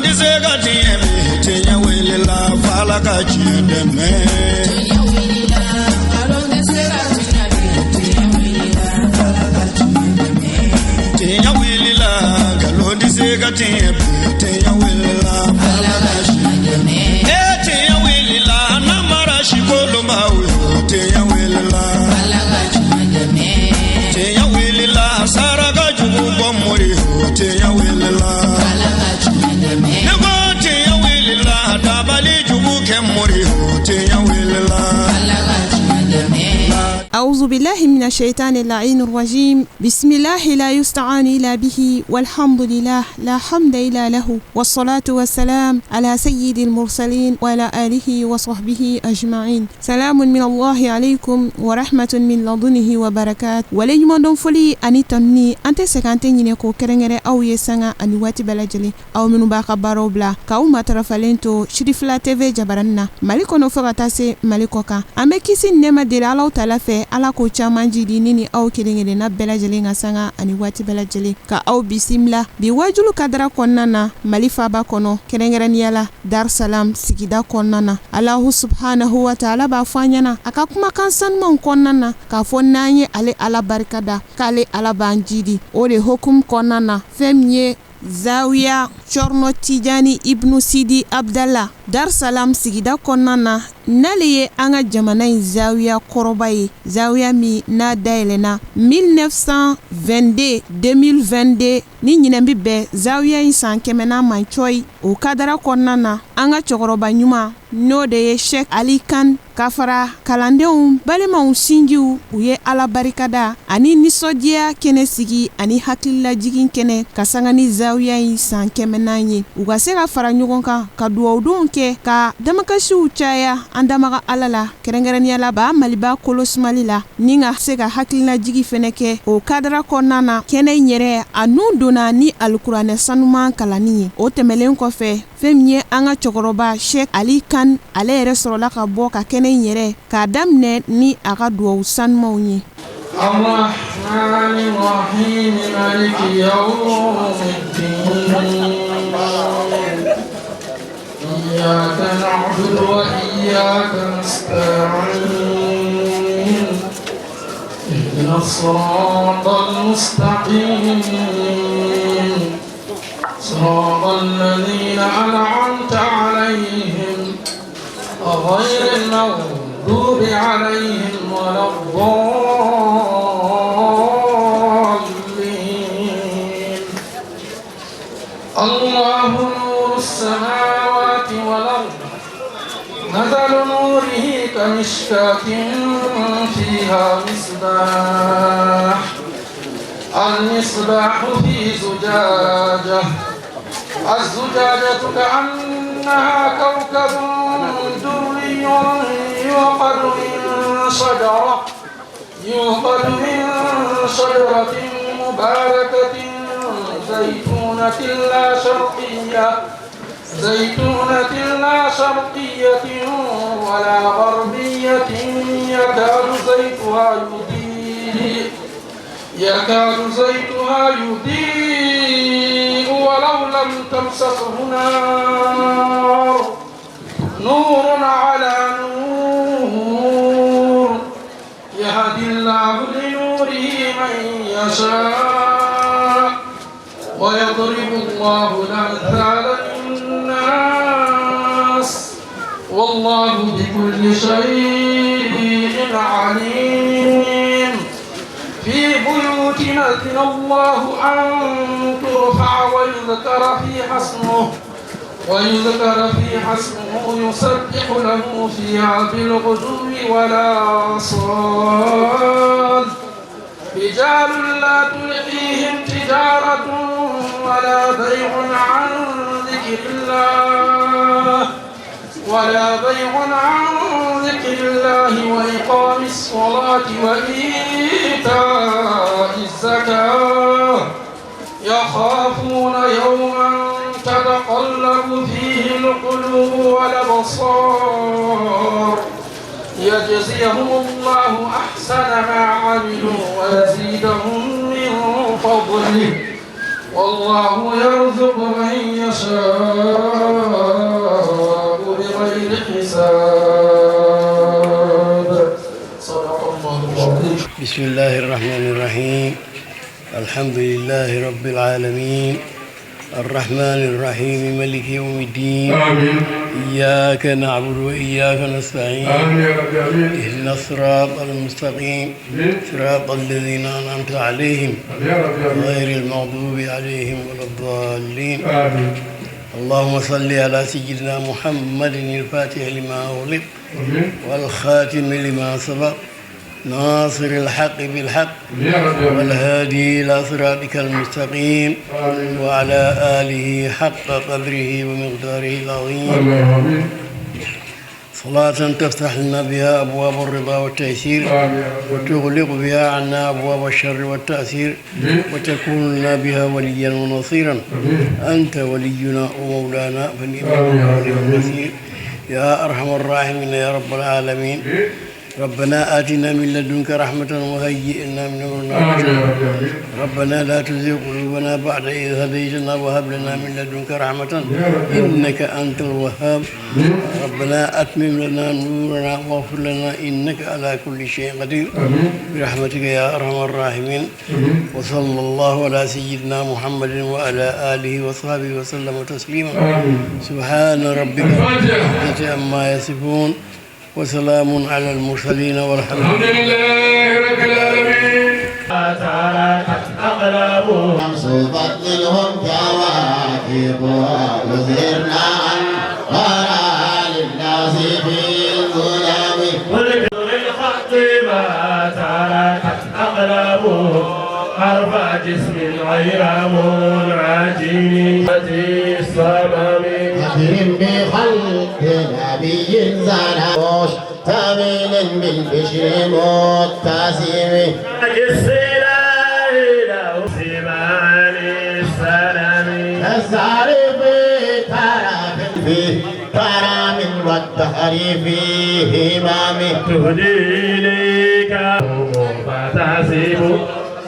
di segati emi tenya wili la fala ka chideme tenya wili la galon di segati emi tenya wili la fala ka chideme tenya wili la galon di segati emi tenya wili la fala ka chideme tenya wili la namara shikolo mawe tenya wili la fala ka chideme tenya wili la saraka jugu bomori tenya wili la fala ka chideme nego tenya wili la dabali jugu kemori tenya wili la fala ka chideme. أعوذ بالله من الشيطان اللعين الرجيم. بسم الله لا يستعان إلا به والحمد لله لا حمد إلا له والصلاة والسلام على سيد المرسلين وعلى آله وصحبه أجمعين. سلام من الله عليكم ورحمة من لدنه وبركات. ولجم دون فلي أني تني أنت سكانتين ينكو كرنجر أو يسنا أني واتي بلجلي أو من باك باروبلا كأو ما ترفلنتو شريفلا تيفي جبرنا مالكو نفرتاسي مالكوكا أمكيسي نما دير الله تعالى ala ko caman jidi nini aw kelengele na belajele nga sanga ani wati belajele ka aw bisimla bi wajulu kadara konnana mali faba kono kerengeraniala Dar Salam sigida konnana Allahu subhanahu wa ta'ala ba fanyana aka kuma kansan mon konnana ka fonnanye ale ala barkada kale ala banjidi o de hukum konnana femye Zawiya Chorno Tijani Ibnu Sidi Abdallah Dar Salam sigida konnana naliye anga jamana zawiya korobaye zawiya mi na dailena 1922 2022 ni nyinambi be zawiya insan kemena manchoy o kadara konnana anga chokoroba nyuma no de Sheikh Ali Kan kafara kalandenw balimaw sinjiw u ye ala barikada ani nisodia kene sigi ani hakilila jigin kene kasangani zawiya insan kemena nye u ka se ka fara ɲɔgɔn kan ka duwawudonw kɛ ka damakasiw caya an damaga ala la kɛrɛnkɛrɛnniyala ba maliba kolosumali la ni ka se ka hakilina jigi fɛnɛ kɛ o kadara kɔnɔna na kɛnɛ yɛrɛ a nun donna ni alikuranɛ sanuman kalanni ye o tɛmɛlen kɔfɛ fɛn min ye an ka cɛkɔrɔba Sheikh Ali Kan ale yɛrɛ sɔrɔla ka bɔ ka kɛnɛ yɛrɛ k'a daminɛ ni a ka duwawu sanumanw ye. الرحمن الرحيم مالك يوم الدين إياك نعبد وإياك نستعين اهدنا الصراط المستقيم صراط الذين أنعمت عليهم غير المغضوب عليهم ولا الضالين. الله نور السماوات والأرض مثل نوره كمشكاة فيها المصباح في زجاجة الزجاجة كأنها كوكب دري يوقد من شجرة مباركة زيتونة لا شرقية ولا غربية يكاد زيتها يضيء ولو لم تمسسه نور على نور يهدي الله لنوره من يشاء ويضرب الله الأمثال للناس والله بكل شيء عليم. في بيوت أذن الله أن ترفع ويذكر فيها اسمه يسبح له فيها بالغدو والآصال رجال لا تلقيهم تجارة ولا بيع عن ذكر الله وإقام الصلاة وإيتاء الزكاة يخافون يوما تتقلب فيه القلوب والأبصار يجزيهم الله أحسن ما عملوا ويزيدهم من فضله والله يرزق من يشاء بغير حساب. صدق الله العظيم. بسم الله الرحمن الرحيم. الحمد لله رب العالمين الرحمن الرحيم مالك يوم الدين. آمين. إياك نعبد وإياك نستعين. آمين يا رب آمين. اهدنا الصراط المستقيم صراط الذين أنعمت عليهم يا رب آمين. غير المغضوب عليهم ولا الضالين. آمين. اللهم صل على سيدنا محمد الفاتح لما أغلق آمين. والخاتم لما سبق ناصر الحق بالحق يا رب آمين. والهادي إلى صراطك المستقيم آمين. وعلى آله حق قدره ومقداره العظيم. آمين. صلاة تفتح لنا بها أبواب الرضا والتيسير آمين يا رب. وتغلق بها عنا أبواب الشر والتأثير وتكون لنا بها وليا ونصيرا. أنت ولينا ومولانا فنعم المولى والنصير يا أرحم الراحمين يا رب العالمين. ربنا آتنا من لدنك رحمة وهيئ لنا من أمرنا رشدا. ربنا لا تزغ قلوبنا بعد إذ هديتنا وهب لنا من لدنك رحمة إنك أنت الوهاب. ربنا أتمم لنا نورنا واغفر لنا إنك على كل شيء قدير برحمتك يا أرحم الراحمين. وصلى الله على سيدنا محمد وعلى آله وصحبه وسلم تسليما. سبحان ربك رب العزة عما يصفون وسلام على المرسلين والحمد لله رب العالمين. تركت أقلامهم منصوبت منهم كواكبها وزرنا عن وراء للناس في الظلام. والكسر الخط ما تركت أقلامهم حرف جسم غير منعجم الصمم. أكرم بخلق نبي زنوش تامين بالبشر متسم. السلاح له سماع السلام. الزعرف في كرم والدهر فيه إمام. تهدي إليك فتحسب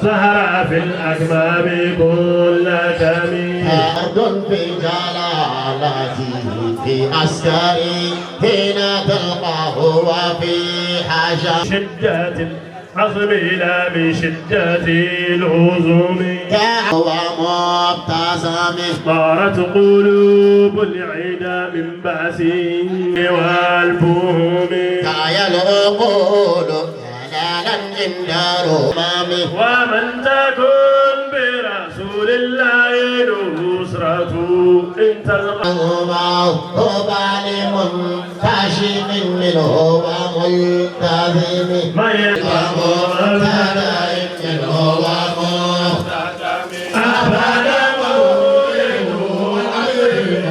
سهر في الأكمام كل كمين. أرض في جلالته في عسكري حين تلقاه وفي حشا. شدة العظم لا بشدة العظم. كهو مبتسم. طارت قلوب العدا من بأسه والبهم. كايا العقول جلالا عند رمام. ومن تكن برسول الله نصرته إن تلقى. ظالم كاشف منه وملتزم. ما يتقى منه وملتزم. أبدا مولده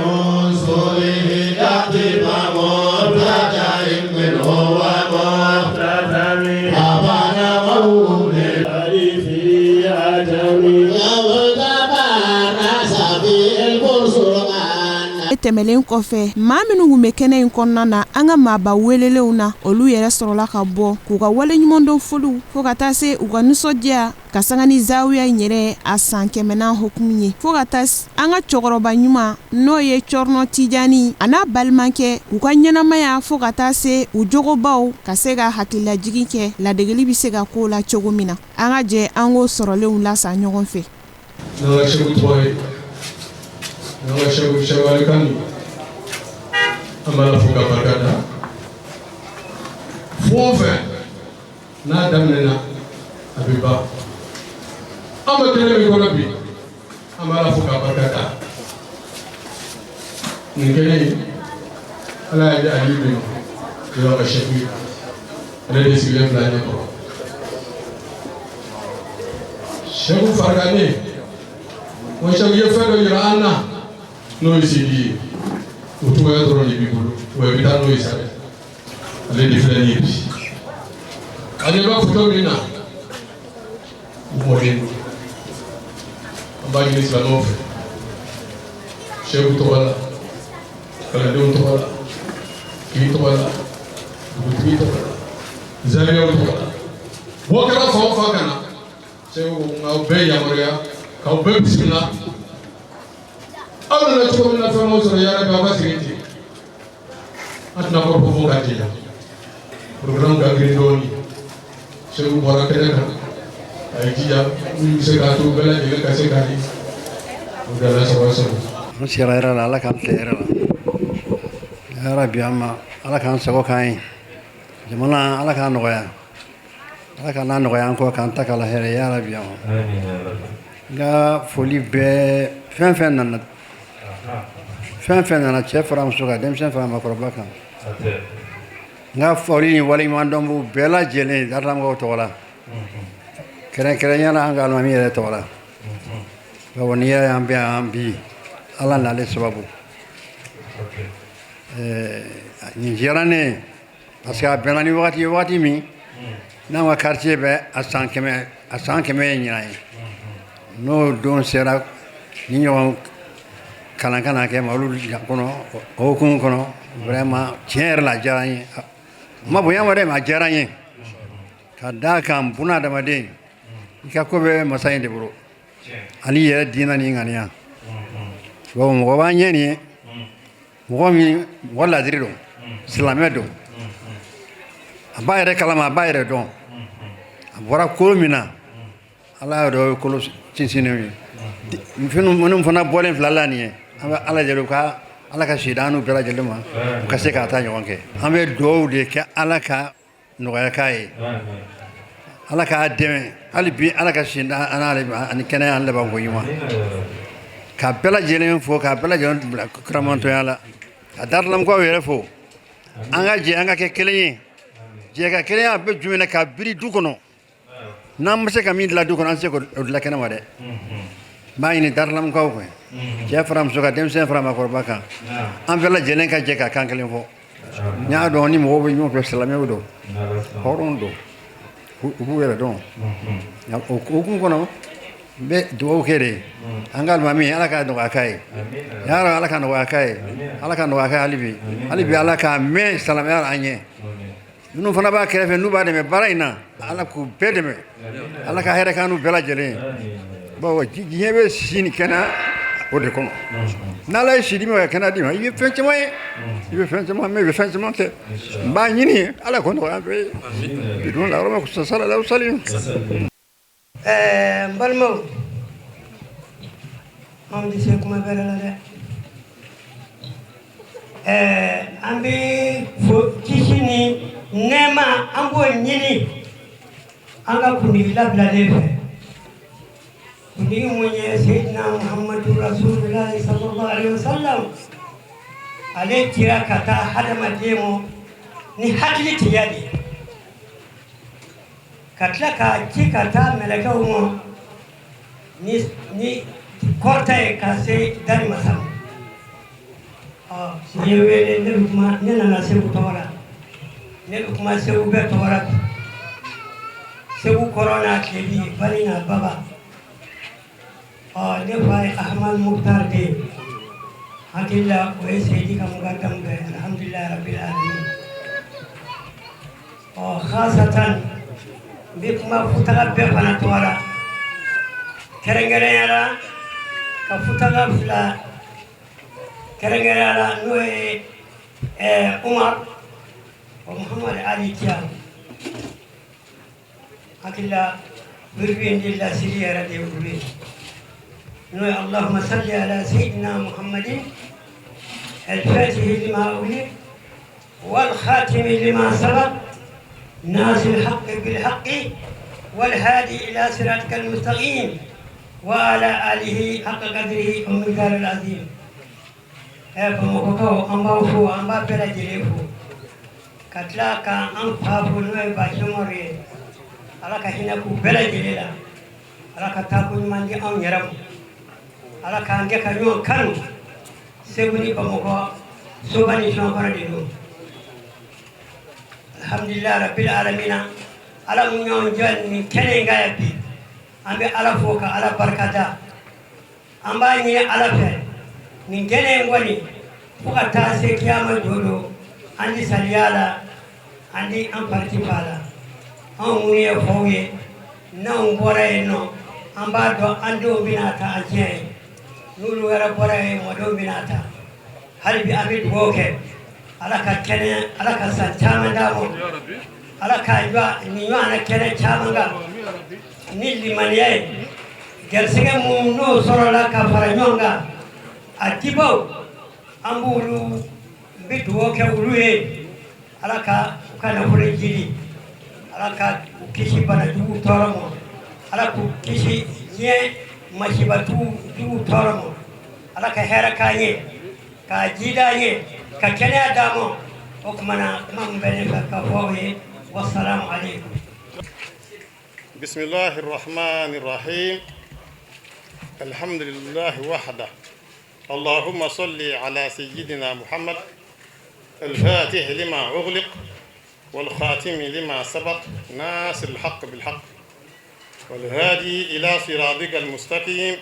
منصوره يكتب مرتجع منه وملتزم. أبدا مولده في عجمي. tɛmɛlen kɔfɛ maa minnu kun bɛ kɛnɛ in kɔnɔna na an ka maaba welelenw na olu yɛrɛ sɔrɔla ka bɔ k'u ka waleɲumandɔn foliw fo ka taa se u ka nisɔndiya ka sanga ni zawiya in yɛrɛ a san 100nan hukumu ye fo ka taa an ka cɛkɔrɔba ɲuman n'o ye cɔrɔnɔ tijani a n'a balimakɛ u ka ɲɛnamaya fo ka taa se u jogobaw ka se ka hakililajigi kɛ ladegeli bɛ se ka k'o la cogo min na an ka jɛ an k'o sɔrɔlenw lasa ɲɔgɔn fɛ. Nama syawal kami amala fuka barkada fofe na damnena abiba amakele mi gonabi amala fuka barkada ngene ala ya alibi yo ka shefi ala de sigile flane ko shefu fargane mo shefu yefado yirana no isidi utuwa yadro ni bibulu we bitano isabe ale difreni bi ale ba futo mina modin ambagi ni salano shebu to wala kala de to wala ki to wala buti to wala zariya to wala bokara fa kana shebu ngau be ya moria ka be bismillah aw nana cogo min na fɛn o sɔrɔ yarabi aw ka segin ten an tɛna kɔrɔfɔ fo ka jɛya programme ka girin dɔɔni Seku bɔra kɛnɛ kan a ye jija min bɛ se k'a to bɛɛ lajɛlen ka se k'a ye o de la sɔrɔ n sera yɛrɛ la ala k'an tile yɛrɛ la yarabi an ma ala k'an sago k'an ye jamana ala k'an nɔgɔya ala k'an n'a nɔgɔya an kɔ k'an ta k'a la hɛrɛ yarabi an ma n ka foli bɛɛ fɛn fɛn nana cɛ fara muso kan denmisɛn fara maakɔrɔba kan n ka foli ni waleɲumandɔn b'u bɛɛ lajɛlen daramɔgɔw tɔgɔ la kɛrɛnkɛrɛnnenya la an ka alimami yɛrɛ tɔgɔ la bawo n'i y'a ye an bɛ yan bi ala n'ale sababu nin diyara ne ye parce que a bɛnna ni wagati ye wagati min n'an ka quartier bɛ a san kɛmɛ ye ɲinan ye n'o don sera ni ɲɔgɔn kalan ka na kɛ malo kɔnɔ o hukumu kɔnɔ vraiment tiɲɛ yɛrɛ la a diyara n ye a ma bonya ma dɛ mais a diyara n ye ka d'a kan buna adamaden i ka ko bɛ masa in de bolo ani yɛrɛ diinɛ ni ŋaniya bawo mɔgɔ b'an ɲɛ nin ye mɔgɔ ladiri don silamɛ don a b'a yɛrɛ kalama a b'a yɛrɛ dɔn a bɔra kolo min na ala y'a dɔn o ye kolo sinsinnen ye minnu fana bɔlen filɛ la nin ye an bɛ ala deli ka ala ka sida n'u bɛɛ lajɛlen ma u ka se k'a ta ɲɔgɔn kɛ an bɛ dugawu de kɛ ala ka nɔgɔya k'a ye ala k'a dɛmɛ hali bi ala ka sida ani kɛnɛya an laban ko ɲuman ka bɛɛ lajɛlen fo ka bɛɛ lajɛlen bila karamɔgɔya la ka darilamɔgɔw yɛrɛ fo an ka jɛ an ka kɛ kelen ye jɛ ka kelenya a bɛ jumɛn na ka biri du kɔnɔ n'an bɛ se ka min dilan du kɔnɔ an tɛ se k'o dilan kɛnɛ ma dɛ n b'a ɲini darilamɔgɔw fɛ cɛ fara muso kan denmisɛn fara maakɔrɔba kan an bɛɛ lajɛlen ka jɛ ka kan kelen fɔ n y'a dɔn ni mɔgɔw bɛ ɲɔgɔn fɛ silamɛw don hɔrɔnw don u b'u yɛrɛ dɔn o hukumu kɔnɔ n bɛ dugawu kɛ de an ka alimami ala ka nɔgɔya k'a ye yarabi ala ka nɔgɔya k'a ye ala ka nɔgɔya k'a ye hali bi ala k'a mɛn silamɛya la an ɲɛ minnu fana b'a kɛrɛfɛ n'u b'a dɛmɛ baara in na ala k'u bɛɛ dɛmɛ ala ka hɛrɛ k'an n'u bɛɛ lajɛlen bawo diɲɛ bɛ si ni kɛnɛya o de kɔnɔ n'ala ye si di ma ka kɛnɛya di ma i bɛ fɛn caman ye i bɛ fɛn caman mɛn i bɛ fɛn caman kɛ n b'a ɲini ala k'o nɔgɔya an bɛɛ ye bidon la yɔrɔ ma ko sala la sali n balimaw anw tɛ se kuma bɛrɛ la dɛ an bɛ kisi ni nɛɛma an b'o ɲini an ka kundigi labilalen fɛ kundigi mun ye seyidina muhamadu rasulilahi sallallahu alaihi wasallam ale dira ka taa hadamaden ma ni hakili tigiya de ye ka tila k'a ci ka taa mɛlɛkɛw ma ni kɔrɔta ye ka se darimasa ma n ye wele ne bɛ kuma ne nana segu tɔgɔ la ne bɛ kuma segu bɛɛ tɔgɔ la bi segu kɔrɔ n'a tilebi bani n'a baba ne fa ye ahamadu mukhtar de ye hakili la o ye seyidi ka mukadamu kɛ alhamdulilayi rabbil alamin khasatan n bɛ kuma futaga bɛɛ fana tɔgɔ la kɛrɛnkɛrɛnya la ka futaga fila kɛrɛnkɛrɛnya la n'o ye umar o muhamadu ali tiya hakili la birbi in dilla siri yɛrɛ de olu ye n'o ye allahumma salli ala sayyidina muhammadin الفاتح لما أغلق والخاتم لما سبق ناصر الحق بالحق والهادي إلى صراطك المستقيم وعلى آله حق قدره ومقداره العظيم فمكوكو أمباوفو أمبا بلا جليفو كتلاكا أمبافو نوي باشموري على كهينكو بلا جليلا على كتاكو نماندي أم يرمو على كانجي كنيو كانو سيبني بمكو سوباني شنكونا دينو alhamdulillah rabbil alamin ala mun ñoo jël ni kene nga yabbi ambe ala foka ala barkata amba ni ala fe ni gene ngoni fuka ta se kiyama dodo andi saliyala andi am parti bala on muniye foye na on bora no amba do ando binata ajey نولو يرى براي ودو بناتا هل بأمد ووكي على كتنة على كسانتام دامو على كايبا نيوانا كنة تامغا نيلي مانياي جرسيغا مونو سورولا كفرنيونغا أتيبو أمبولو بيدوكي ولوي على كان فرنجيلي على كيشي بنادو تورمو على كيشي يه ماشيباتو دو تورمو على كهرا كاني كاجيداني ككني دامو وكمنا من بينك كفوي والسلام عليكم. بسم الله الرحمن الرحيم. الحمد لله وحده. اللهم صل على سيدنا محمد الفاتح لما أغلق والخاتم لما سبق ناصر الحق بالحق والهادي إلى صراطك المستقيم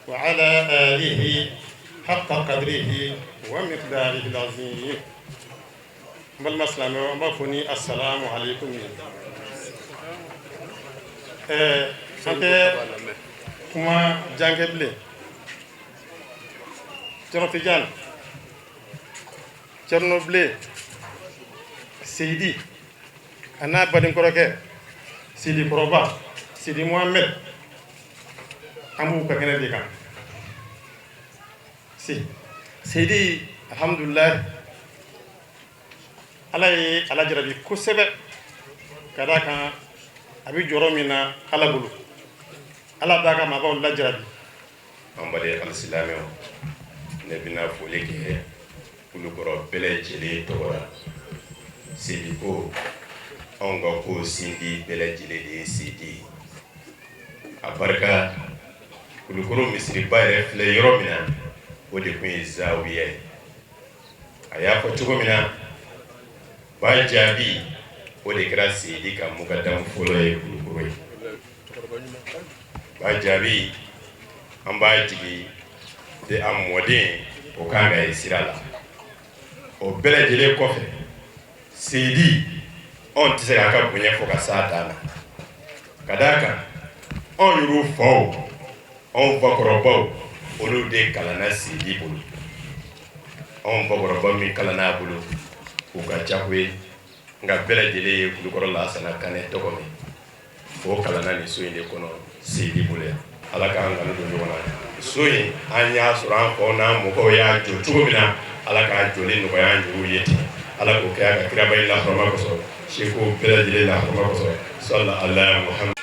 وعلى آله حق قدره ومقداره العظيم. بالمسلم ومفني السلام عليكم. سانتي كما جانجبلي تروفيجان تشرنوبلي سيدي أنا بدين كروكي سيدي كروبا سيدي محمد أمو كأنه ديكان سيدي الحمد لله على جربي كسبة كذا كان أبي جرمينا على بلو على داكا ما بقول لا جربي أم بدي الإسلامي نبينا فوليك كل كرة بلا جلي تورا سيدي كو أنغا كو سيدي بلا جلي دي سيدي أباركا كل كرة مصري باير فلي يرومنا ودي كوي زاوية أيا فتوكو منا باجابي ودي كرا سيدي كمقدم فولي كل كرة باجابي أم باجي de amodin o kanga isirala o belejele kofe sidi on tisera ka bunya foka satana kadaka on yuru fo on bakorobo olu de kalana sidi bulu on bakorobo mi kalana bulu o ka chakwe nga belejele kulu korola sana kane tokomi o kalana ni suinde kono sidi bulu ala ka anga ndo ndona soyi anya suran ko na mo ko ya jo tugomina ala ka jole no ya njuru yeti ala ko kaya ka kira bayla farma ko so sheko bela jile la farma ko so sallallahu alaihi muhammad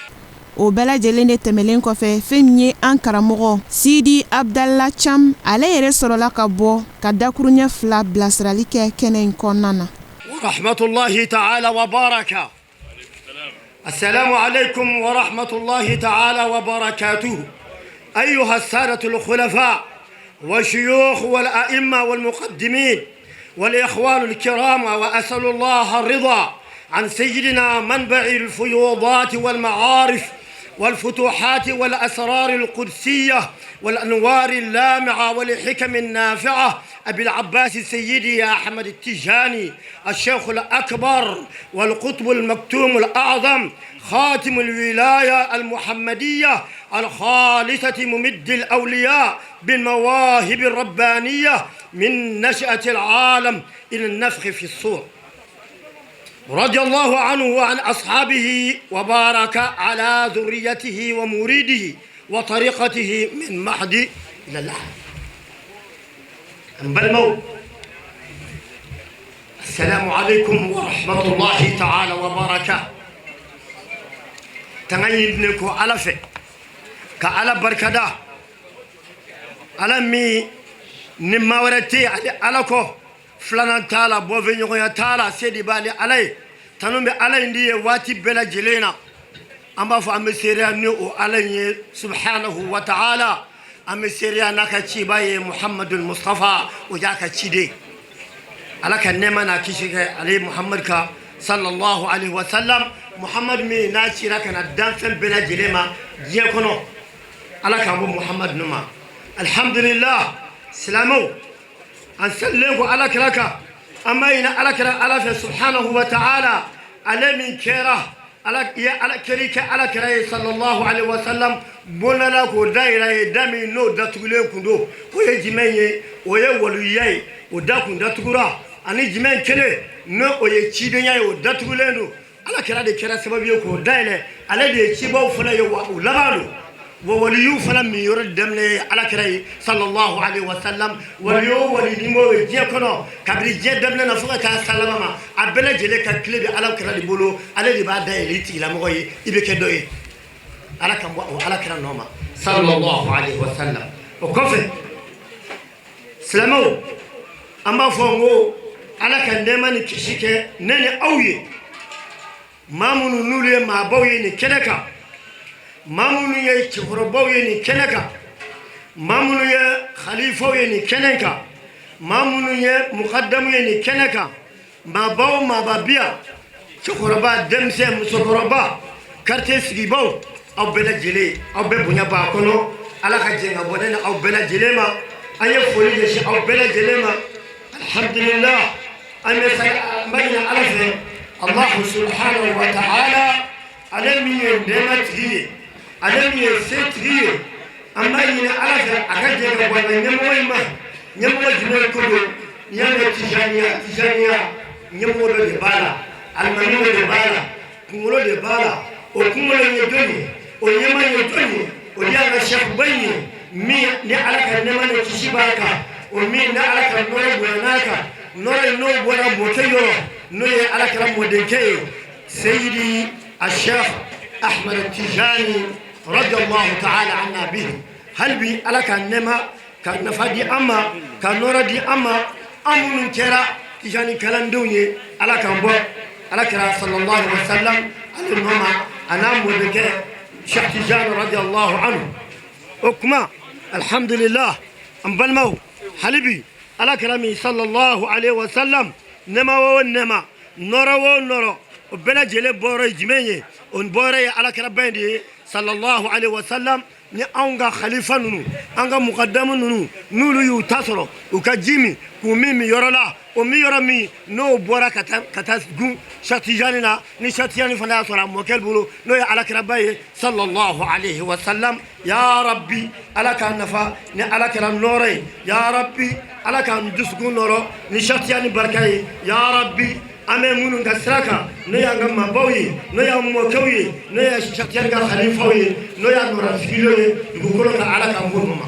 o bela jele ne temelen ko fe femye an karamogo Sidi Abdallah Cham ale yere sorola ka bo ka dakurunya fla blasrali ke kenen konana wa rahmatullahi ta'ala wa baraka. السلام عليكم ورحمة الله تعالى وبركاته أيها السادة الخلفاء والشيوخ والأئمة والمقدمين والإخوان الكرام وأسأل الله الرضا عن سيدنا منبع الفيوضات والمعارف والفتوحات والأسرار القدسية والأنوار اللامعة والحكم النافعة أبي العباس سيدي يا أحمد التجاني الشيخ الأكبر والقطب المكتوم الأعظم خاتم الولاية المحمدية الخالصة ممد الأولياء بالمواهب الربانية من نشأة العالم إلى النفخ في الصور رضي الله عنه وعن أصحابه وبارك على ذريته ومريده وطريقته من محد إلى اللحم بالموت. السلام عليكم ورحمة الله تعالى وبركاته. تغيرنكو على في كعلى بركدا على مي نما ورتي على كو فلان تالا بوفينيو يا تالا سيدي بالي علي تنومي علي ندي واتي بلا جلينا أما فأم سيريا نيو علي سبحانه وتعالى أم سيريا نكا تشيباي محمد المصطفى وجاكا تشيدي على كان نما ناكيشي علي محمد كا صلى الله عليه وسلم محمد مي ناتشي لكن الدانسل بلا جليما جيكونو على كان محمد نما الحمد لله سلامو أنسلمه على كراكا أما إن على كرا على سبحانه وتعالى على من كره على كريك على كري صلى الله عليه وسلم بونا لكو دايرة دامي نو داتغلين كندو ويا جمعي ويا ولياي وداكن داتغرا أني جمعي كله نو ويا تشيدنيا وداتغلينو على كرا دي كرا سبب يكو دايلة على دي تشيبو فلا يو لبانو ووليو فلم يرد دمني على كري صلى الله عليه وسلم وليو وليدمو جيكونو كبري جي دمنا نفوق كسلام ما ابلا جلي كلبي على كرا دي بولو على دي بعد دايلتي لا موي يبكي دوي على كم على كرا نوما صلى الله عليه وسلم وكفي سلامو اما فونغو على كان دمن كشيكه نني اوي مامونو نولي ما باوي ني كدكا mamunu ye chikorobaw ye ni keneka mamunu ye khalifaw ye ni keneka mamunu ye muqaddamu ye ni keneka mabaw mababia chikoroba demse musokoroba karte sigibaw aw bela jele aw be bunya ba kono ala ka jenga bonena aw bela jele ma aye foli je shi aw bela jele ma alhamdulillah ame sa bayna ala fe allah subhanahu wa ta'ala alami ndemati adam ye setri amma yina alaga akaje ga wala nyamo ma nyamo jina ko do nyamo tijaniya nyamo do de bala almanu de bala kumulo de bala o kumulo ye doni o nyama ye doni o yanga shekh bayni mi ni alaka nema ne kishibaka o mi na alaka no bonaka no bona bokeyo no ye alaka mo de ke sayyidi الشيخ أحمد التجاني رضي الله تعالى عنا به هل بي على كان نما كان نفادي أما كان نوردي أما أمون كرا تجاني كلام دوني على كان بو على كرا صلى الله عليه وسلم على النما أنا مودك شيخ تجاني رضي الله عنه أكما الحمد لله أم بالمو حلبي على كلامي صلى الله عليه وسلم نما ونما نورا ونورا وبلا جلي بوري جميني on bore ala karabandi sallallahu alaihi wasallam ni anga khalifa nunu anga muqaddam nunu nulu yu tasro ukajimi kumimi yorola o mi yorami no bora kata gun shatijanina ni shatiyani fana sora mokel bulu no ya ala karabaye sallallahu alaihi wasallam ya rabbi ala kanafa ni ala karam nore ya rabbi ala kan dusgun noro ni shatiyani barkaye ya rabbi ame munu ngasraka no ya ngam bawi no ya mo kawi no ya shatiyan ga khalifawi no ya nura filoye dugukolo ka ala kan gurmama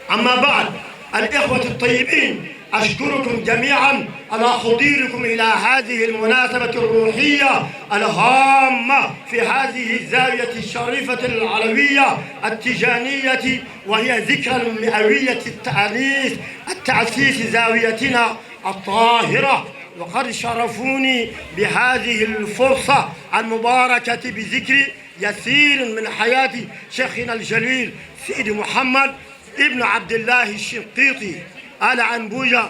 amma ba'd al-ikhwati at-tayyibin أشكركم جميعا على حضوركم إلى هذه المناسبة الروحية الهامة في هذه الزاوية الشريفة العلوية التجانية وهي ذكرى المئوية التأسيس زاويتنا الطاهرة وقد شرفوني بهذه الفرصة المباركة بذكر يسير من حياة شيخنا الجليل سيدي محمد ابن عبد الله الشنقيطي آل عنبوجة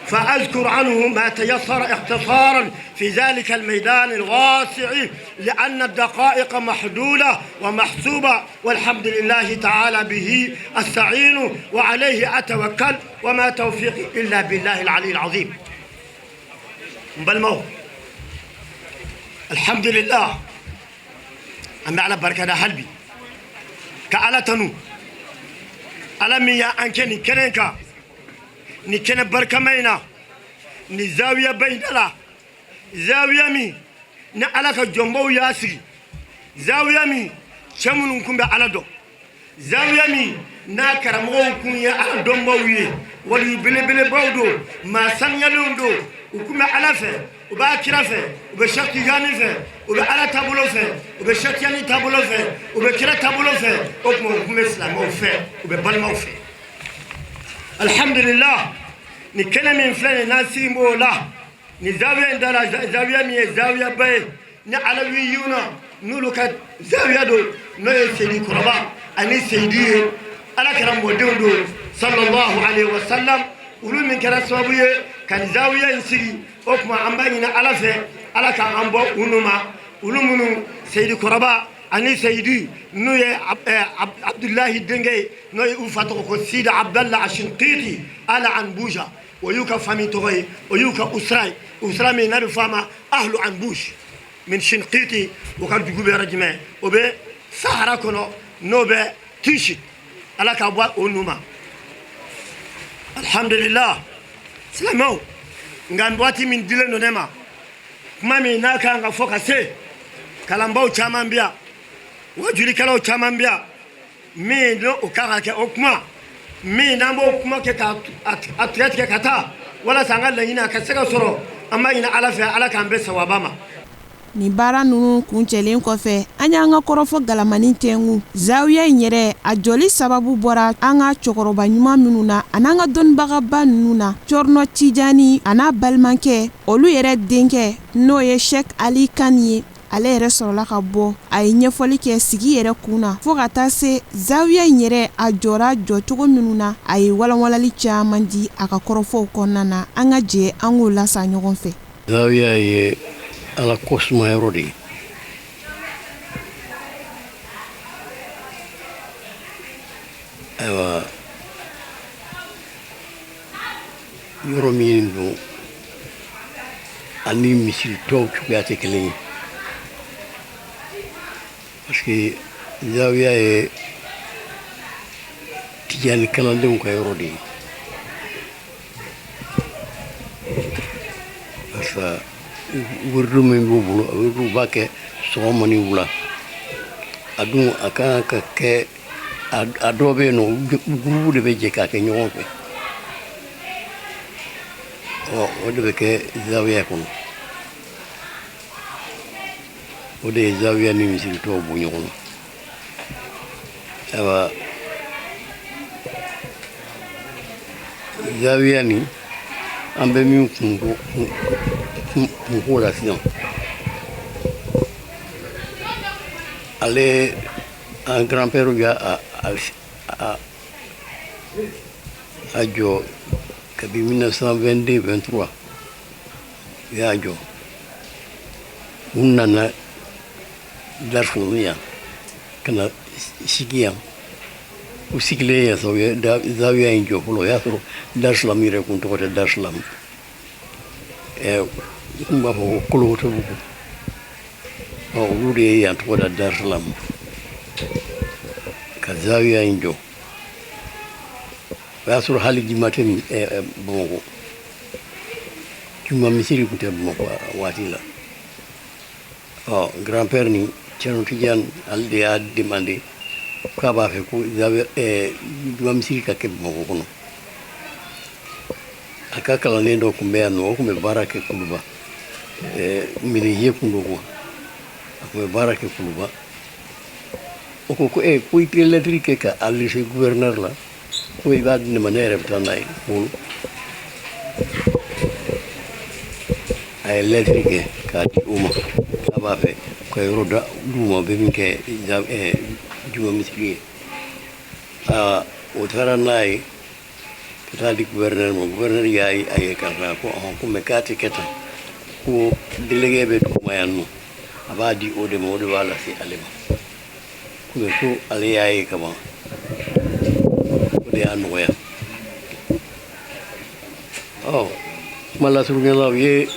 فأذكر عنه ما تيسر اختصارا في ذلك الميدان الواسع لأن الدقائق محدودة ومحسوبة والحمد لله تعالى به أستعين وعليه أتوكل وما توفيقي إلا بالله العلي العظيم بالموت الحمد لله أما على بركة هلبي كألا تنو ألمي أنك نكنك نكن بركة مينا نزاوية بيدلا زاوية مي نعلك جنبو ياسري زاوية مي شمون كم بعلدو زاوية مي ناكرمو كم يا دمبوي ولي بلي بودو ما سنيلوندو وكم علفه وباكرفه وبشكل جانفه وبعلى تابلوفه وبشكل تابلوفه وبكرة تابلوفه وكم إسلام وفه وببلموفه الحمد لله نكنا من فلان ناسي مولا نزاوية دلا زاوية مي زاوية باي نعلويونا نلوك زاوية دو نوي سيدي كربا أني سيدي على كرم ودودو صلى الله عليه وسلم ولو من كرا سوابيه كان زاوية ينسي وكما عمبانينا على فه على كان عمبو ونما ولو منو سيدي كربا أني سيدي نوي عبد الله الدنجي نوي أفتقو سيد عبد الله الشنقيطي على عنبوجة ويوكا فامي توغي ويوكا أسراي من نبي فاما أهل عنبوش min shinqiti o ka dugu bɛ yɔrɔ jumɛn o bɛ sahara kɔnɔ n'o bɛ tishi ala ka bɔ o nu ma alhamdulillah silamɛw nka waati min dilen don ne ma kuma min n'a kan ka fɔ ka se kalanbaw caman bɛ yan wajurikɛlaw caman bɛ yan min n'o kan ka kɛ o kuma min n'an b'o kuma kɛ k'a tigɛ ka taa walasa an ka laɲini a ka se ka sɔrɔ an b'a ɲini ala fɛ ala k'an bɛ sawaba ma. Ni baara ninnu kuncɛlen kɔfɛ an y'an ka kɔrɔfɔ galamani tɛngu zawiya in yɛrɛ a jɔli sababu bɔra an ka cɛkɔrɔba ɲuman minnu na a n'an ka dɔnnibagaba ninnu na cɔrɔnɔ tijani a n'a balimakɛ olu yɛrɛ denkɛ n'o ye Sheikh Ali Kani ye ale yɛrɛ sɔrɔla ka bɔ a ye ɲɛfɔli kɛ sigi yɛrɛ kunna fo ka taa se zawiya in yɛrɛ a jɔra jɔcogo minnu na a ye walawalali caman di a ka kɔrɔfɔw kɔnɔna na an ka jɛ an k'o lasa ɲɔgɔn fɛ. Zawiya ye ala kɔsumayɔrɔ de ye ayiwa yɔrɔ min don ani misiri tɔw cogoya tɛ kelen ye parce que zawiya ye tijani kalandenw ka yɔrɔ de ye parce que wurdu min b'u bolo wurdu b'a kɛ sɔgɔma ni wula a dun a kan ka kɛ a dɔw bɛ yen nɔ gurupu de bɛ jɛ k'a kɛ ɲɔgɔn fɛ o de bɛ kɛ zawiya kɔnɔ o de ye zawiya ni misiri tɔw bɔ ɲɔgɔn na ayiwa zawiya ni an bɛ min kunko la sisan ale an grand-père y'a a jɔ kabi 1922-23 y'a jɔ u nana Darfour yan ka na sigi yan u sigilen yan sa u ye zawiya in jɔ fɔlɔ o y'a sɔrɔ Darusalam yɛrɛ kun tɔgɔ tɛ Darusalam kun b'a fɔ ko Kolokotobugu olu de ye yan tɔgɔ da Darusalam ka zawiya in jɔ o y'a sɔrɔ hali juma tɛ Bamakɔ juma misiri tun tɛ Bamakɔ a waati la grand-père ni Thierno Tidiane ale de y'a demandé k'a b'a fɛ ko juma misiri ka kɛ Bamakɔ kɔnɔ a ka kalanden dɔ tun bɛ yan nɔ o tun bɛ baara kɛ Kuluba miniye kun don kuwa a tun bɛ baara kɛ Kuluba o ko ko i tɛ lɛtiri kɛ ka a laisser gouverneur la ko i b'a di ne ma ne yɛrɛ bɛ taa n'a ye Kolo a ye lɛtiri kɛ k'a di o ma k'a b'a fɛ ka yɔrɔ da d'u ma bɛ min kɛ juma misiri ye o taara n'a ye ka taa di gouverneur ma gouverneur y'a ye k'a fɔ ko mɛ k'a tɛ kɛ tan ko délégué bɛ dugu ma yan nɔ a b'a di o de ma o de b'a lase ale ma ko ale y'a ye kaban o de y'a nɔgɔya kuma lasurunyala u ye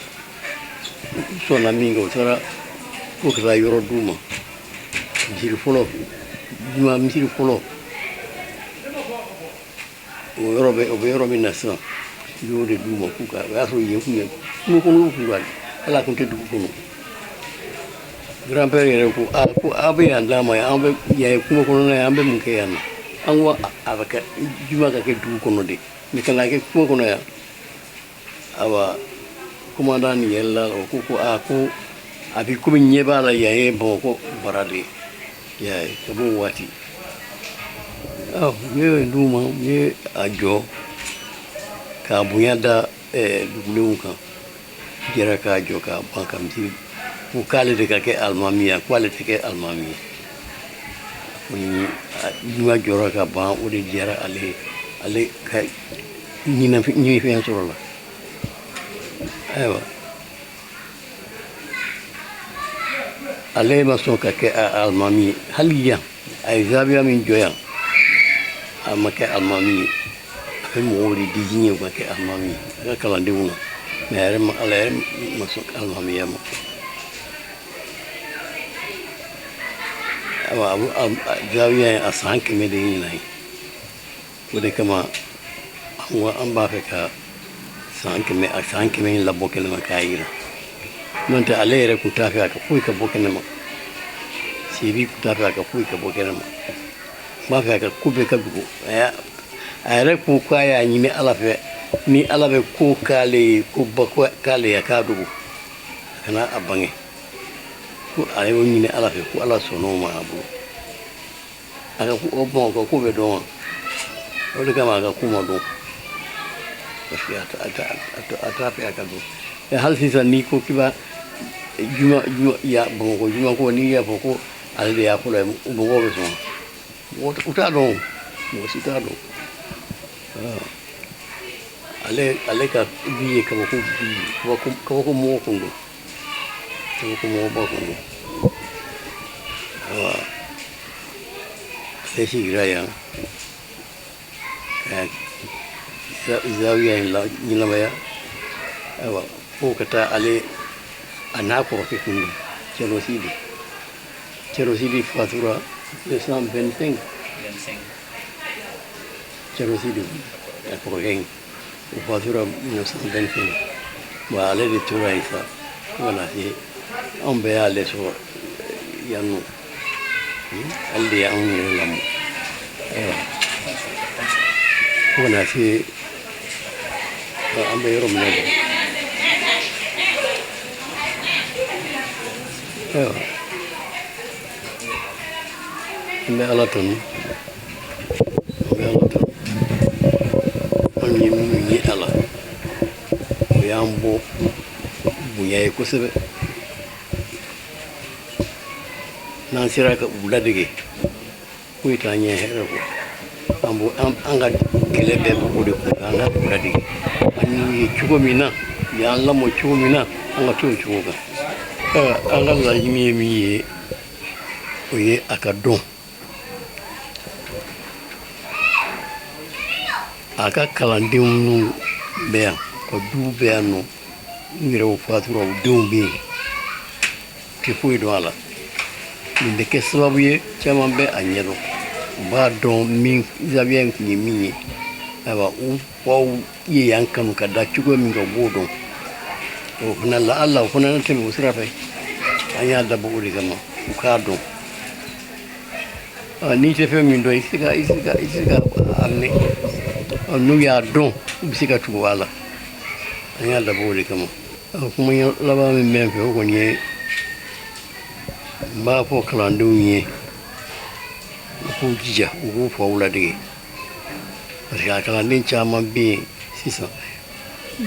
sɔnna min kɛ o taara ko ka taa yɔrɔ d'u ma misiri fɔlɔ juma misiri fɔlɔ o bɛ yɔrɔ min na sisan u y'o de d'u ma k'u ka o y'a sɔrɔ yen kun ye kungo kɔnɔ kun ka ala kun tɛ dugu kɔnɔ grand-père yɛrɛ ko aw bɛ yan d'an ma yan an bɛ yan ye kungo kɔnɔna ye an bɛ mun kɛ yan nɔ an ko a bɛ kɛ juma ka kɛ dugu kɔnɔ de mɛ ka na kɛ kungo kɔnɔ yan awa commandant ni yɛlɛla o ko ko a bɛ komi ɲɛ b'a la yan ye Bamakɔ bara de ye i y'a ye ka b'o waati n ye d'u ma n ye a jɔ k'a bonya da dugulenw kan jɛra k'a jɔ k'a ban ka misiri ko k'ale de ka kɛ alimami ye k'ale tɛ kɛ alimami ye o ni juma jɔra ka ban o de diyara ale ka ɲini fɛn sɔrɔ la ayiwa ale ma sɔn ka kɛ alimami ye hali yan a ye zawiya min jɔ yan a ma kɛ alimami ye a bɛ mɔgɔw de désigné o ka kɛ alimami ye a ka kalandenw na mɛ ala yɛrɛ ma sɔn alimamiya ma zawiya a san kame da yin nayi wadda kama an ba ka san kame yin labo kalma kayira non ta alayra ku tafi aka fuy ka boken ma sibi ku tafi aka fuy ka boken ma ma fa ka kube ka dugo ayre ku kaya ni alafe ni alabe ku kale ku bakwa kale ya ka dugo kana abange ku ayo ni alafe ku ala sono ma abu aka ku obon ko kube don o de kama ka kuma don kasi ata aka do hal sisa ni ko kiba juma ya bongo juma ko ni ya boko ale ya ko le bongo be so uta do mo sita do ale ka biye ka ko mo ko ngo ko mo ba ko ngo le si graya zawiya ni la baya awa ko kata ale anako ke kundu cerosidi fatura 225 cerosidi ko gen fatura 1925 wa ale de tura isa wala si on be ale so yanu alde ya on ne lamu wala si ambe rom ne mbe alaton oni mi ala yambo buya ko sebe nan sira ka buladige ko itanye hero ko ambo anga kelebe ko de ko anga buladige ani chugo mina ya Allah mo chugo mina anga chugo ga anga la yimi oye akadon aka kalandenw bɛ yan ka duw bɛ yan nɔ n yɛrɛ o fatura o denw bɛ yen tɛ foyi dɔn a la nin bɛ kɛ sababu ye caman bɛ a ɲɛdɔn u b'a dɔn min zawiya in tun ye min ye ayiwa u faw ye yan kanu ka da cogo min ka u b'o dɔn o fana la ala o fana na tɛmɛ o sira fɛ an y'a dabɔ o de kama u k'a dɔn n'i tɛ fɛn min dɔn i tɛ se ka a mɛn n'u y'a dɔn u bɛ se ka tugu a la an y'a dabɔ o de kama kuma laban min bɛ n fɛ o kɔni ye n b'a fɔ kalandenw ye u k'u jija u k'u faw ladege parce que a kalanden caman bɛ yen sisan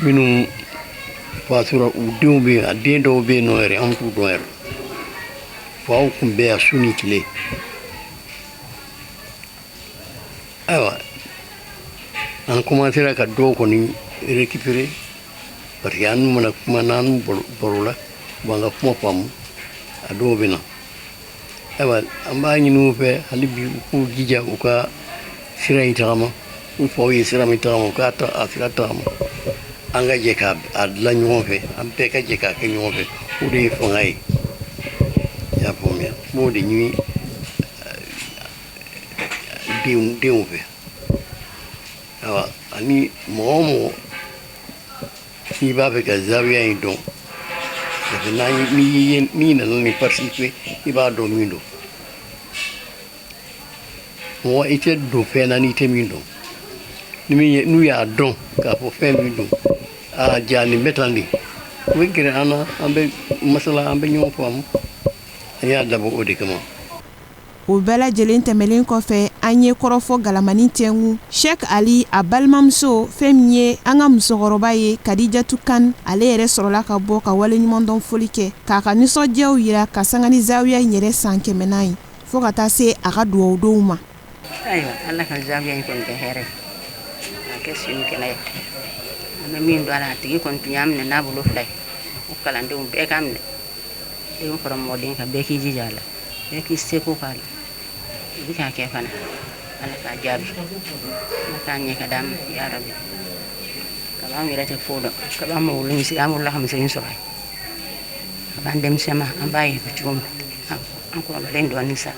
minnu fatura u denw bɛ yen a den dɔw bɛ yen nɔ yɛrɛ an t'u dɔn yɛrɛ faw tun bɛ yan su ni tile ayiwa an commencera ka dɔw kɔni récupérer parce que an mana kuma n'an baro la an ka kuma faamu a dɔw bɛ na ayiwa an b'a ɲini u fɛ hali bi u k'u jija u ka sira in tagama u faw ye sira min tagama u k'a ta a sira tagama an ka jɛ k'a dilan ɲɔgɔn fɛ an bɛɛ ka jɛ k'a kɛ ɲɔgɔn fɛ o de ye fanga ye i y'a faamuya n b'o de ɲini denw fɛ awa ani mɔgɔ o mɔgɔ n'i b'a fɛ ka zawiya in dɔn parce que n'i nana ni participer i b'a dɔn min don mɔgɔ i tɛ don fɛn na n'i tɛ min dɔn n'u y'a dɔn k'a fɔ fɛn min don a ja nin bɛ tan de u bɛ gɛrɛ an na an bɛ masala an bɛ ɲɔgɔn faamu an y'a dabɔ o de kama. O bɛɛ lajɛlen tɛmɛlen kɔfɛ an ye kɔrɔfɔ galamani tɛngu Sheikh Ali a balimamuso fɛn min ye an ka musokɔrɔba ye Kadijatu Kan ale yɛrɛ sɔrɔla ka bɔ ka waleɲumandɔn foli kɛ k'a ka nisɔndiyaw yira ka sanga ni zawiya in yɛrɛ san 100 ye fo ka taa se a ka duwawudenw ma. Ayiwa ala ka zawiya in kɔni kɛ hɛrɛ a kɛ sini kɛnɛ ye an bɛ min don a la a tigi kɔni tun y'a minɛ n'a bolo fila ye o kalandenw bɛɛ k'a minɛ den karamɔgɔden ka bɛɛ k'i jija a la bɛɛ k'i seko k'a la i bɛ k'a kɛ fana ala k'a jaabi ala k'a ɲɛ ka d'a ma ya rabi ka b'an yɛrɛ tɛ fo dɔn ka b'an mɔgɔwolo misiri an wolola ka misiri sɔrɔ ye ka b'an denmisɛn ma an b'a ye cogo min an kɔrɔbalen dɔɔnin sa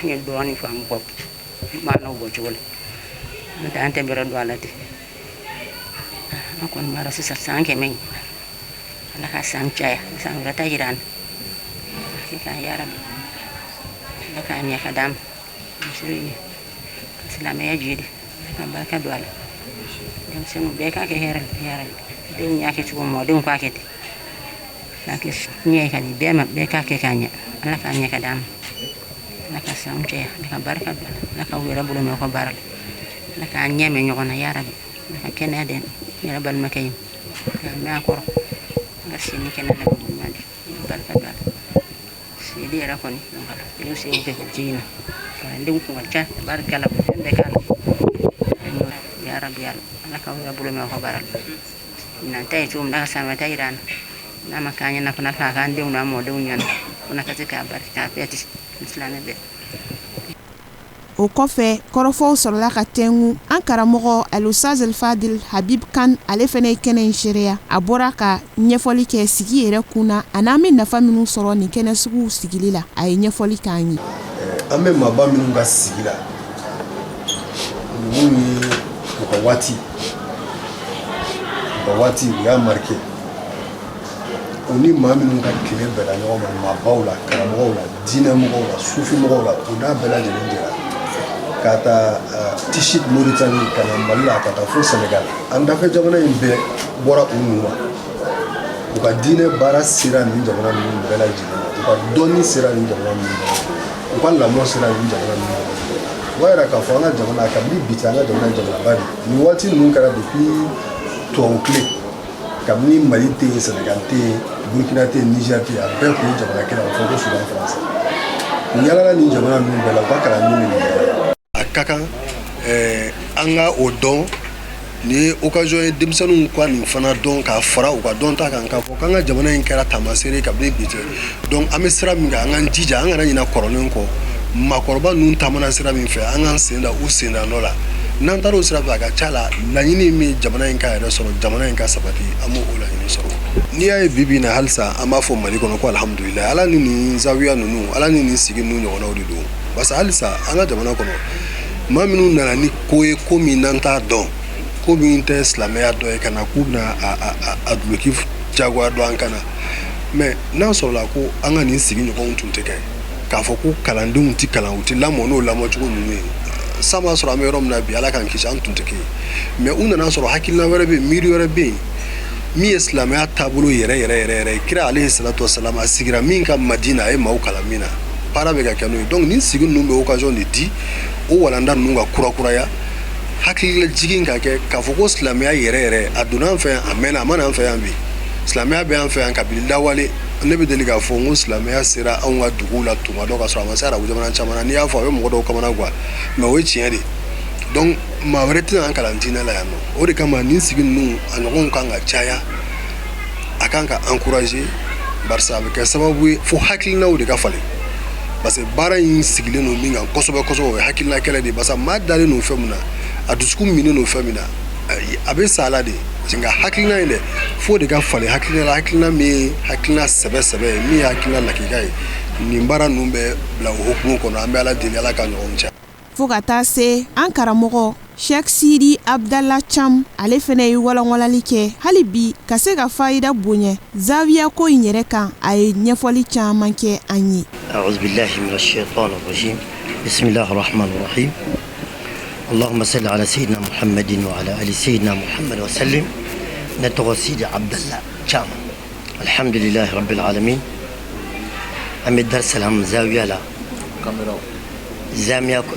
ni doni fam ko mana go ci wala da ante bira do alati akon mara sisa sanke men ala ka sang caya sang rata iran ka yaram ala ka nya kadam siri selama ya jidi ka barka do ala dem senu be ka ke heral dem nya ke tumo mo dem kwa kete laki nya ka di be ka ke kanya ala ka nya kadam laka samche laka baraka laka wira bulu me ko baral laka nyeme nyogona ya rabbi laka kene den ya rabbal makayim ma ko ngasini kene na bu mali baraka dal sidi ra ko ni ngala yo se ko jina ka ndum ko cha baraka la be kan ya rabbi ya laka wira bulu me ko baral na tay tum da sama tayran na makanya na kuna ka kan ndum na mo dum nyan kuna katika baraka peti o kɔfɛ kɔrɔfɔw sɔrɔla ka tɛngu an karamɔgɔ Al-Ustaz Al-Fadil Habib Kan ale fɛnɛ kɛnɛ in seereya a bɔra ka ɲɛfɔli kɛ sigi yɛrɛ kunna a n'an bɛ nafa minnu sɔrɔ nin kɛnɛ sugu sigili la a ye ɲɛfɔli k'an ye. An bɛ maaba minnu ka sigi la ninnu ye u ka waati u y'a marqué u ni maa minnu ka tile bɛnna ɲɔgɔn ma maabaw la karamɔgɔw la diinɛmɔgɔw la sufimɔgɔw la u n'a bɛɛ lajɛlen jɛra ka taa Tchid Mauritanie ka na Mali la ka taa fo Sénégal an dafɛ jamana in bɛɛ bɔra u nu ma u ka diinɛ baara sera nin jamana ninnu bɛɛ lajɛlen ma u ka dɔnni sera nin jamana ninnu ma u ka lamɔ sera nin jamana ninnu ma o b'a yira k'a fɔ an ka jamana kabini bi an ka jamana jamanaba de nin waati ninnu kɛra depuis tubabu tile kabini Mali tɛ yen Sénégal tɛ yen Burkina tɛ yen Niger tɛ yen a bɛɛ kun ye jamana kelen a fɔ ko Sudan France u yalala nin jamana ninnu bɛɛ la u ka kalan min a ka kan an ka o dɔn ni ye occasion ye denmisɛnninw ka nin fana dɔn k'a fara u ka dɔn ta kan k'a fɔ k'an ka jamana in kɛra taamasere kabini bi cɛ donc an bɛ sira min kan an k'an jija an kana ɲinɛ kɔrɔlen kɔ maakɔrɔba ninnu taamana sira min fɛ an k'an sen da u sen da nɔ la n'an taara o sira fɛ a ka ca la laɲini min jamana in ka yɛrɛ sɔrɔ jamana in ka sabati an b'o laɲini sɔrɔ n'i y'a ye bi na halisa an b'a fɔ Mali kɔnɔ ko alhamdulilayi ala ni nin zawiya ninnu ala ni nin sigi ninnu ɲɔgɔnnaw de don parce que halisa an ka jamana kɔnɔ maa minnu nana ni ko ye ko min n'an t'a dɔn ko min tɛ silamɛya dɔ ye ka na k'u bɛna a duloki jagoya dɔn an kana mais n'a sɔrɔla ko an ka nin sigi ɲɔgɔnw tun tɛ kɛ k'a fɔ ko kalandenw tɛ kalan u tɛ lamɔ n'o lamɔcogo ninnu ye sa b'a sɔrɔ an bɛ yɔrɔ min na bi ala k'an kisi an tun tɛ kɛ mais u nana sɔrɔ hakilina wɛrɛ bɛ yen miiri wɛrɛ bɛ yen min ye silamɛya taabolo yɛrɛ kira alehi salatu wasalam a sigira min ka Madina a ye maaw kalan min na baara bɛ ka kɛ n'o ye donc nin sigi ninnu bɛ occasion de di o walanda ninnu ka kurakuraya hakilila jigin ka kɛ k'a fɔ ko silamɛya yɛrɛ a donna an fɛ yan a mɛnna a mana an fɛ yan bi silamɛya bɛ an fɛ yan kabini lawale ne bɛ deli k'a fɔ n ko silamɛya sera anw ka duguw la tuma dɔ ka sɔrɔ a ma se arabu jamana caman na n'i y'a fɔ a bɛ mɔgɔ dɔw kamana guwa mais o ye tiɲɛ de donc maa wɛrɛ tɛna an kalan diinɛ la yan nɔ o de kama nin sigi ninnu a ɲɔgɔnw kan ka caya a kan ka encourager barisa a bɛ kɛ sababu ye fo hakilinaw de ka falen parce que baara in sigilen don min kan kosɛbɛ o ye hakilina kɛlɛ de barisa maa dalen don fɛn min na a dusukun minen don fɛn min na a bɛ sa a la de nka hakilina in dɛ fo de ka falen hakilina min ye hakilina sɛbɛ ye min ye hakilina lakika ye nin baara ninnu bɛ bila o hukumu kɔnɔ an bɛ ala deli ala ka ɲɔgɔn cɛ fo ka taa se an karamɔgɔ Sheikh Sidi Abdallah Cham ale fɛnɛ ye walawalali kɛ hali bi ka se ka fayida bonya zawiya ko in yɛrɛ kan a ye ɲɛfɔli caman kɛ an ye أعوذ بالله من الشيطان الرجيم بسم الله الرحمن الرحيم اللهم صل على سيدنا محمد وعلى آل سيدنا محمد وسلم نتغى سيدي عبد الله شام الحمد لله رب العالمين أمي الدرس لهم زاوية لا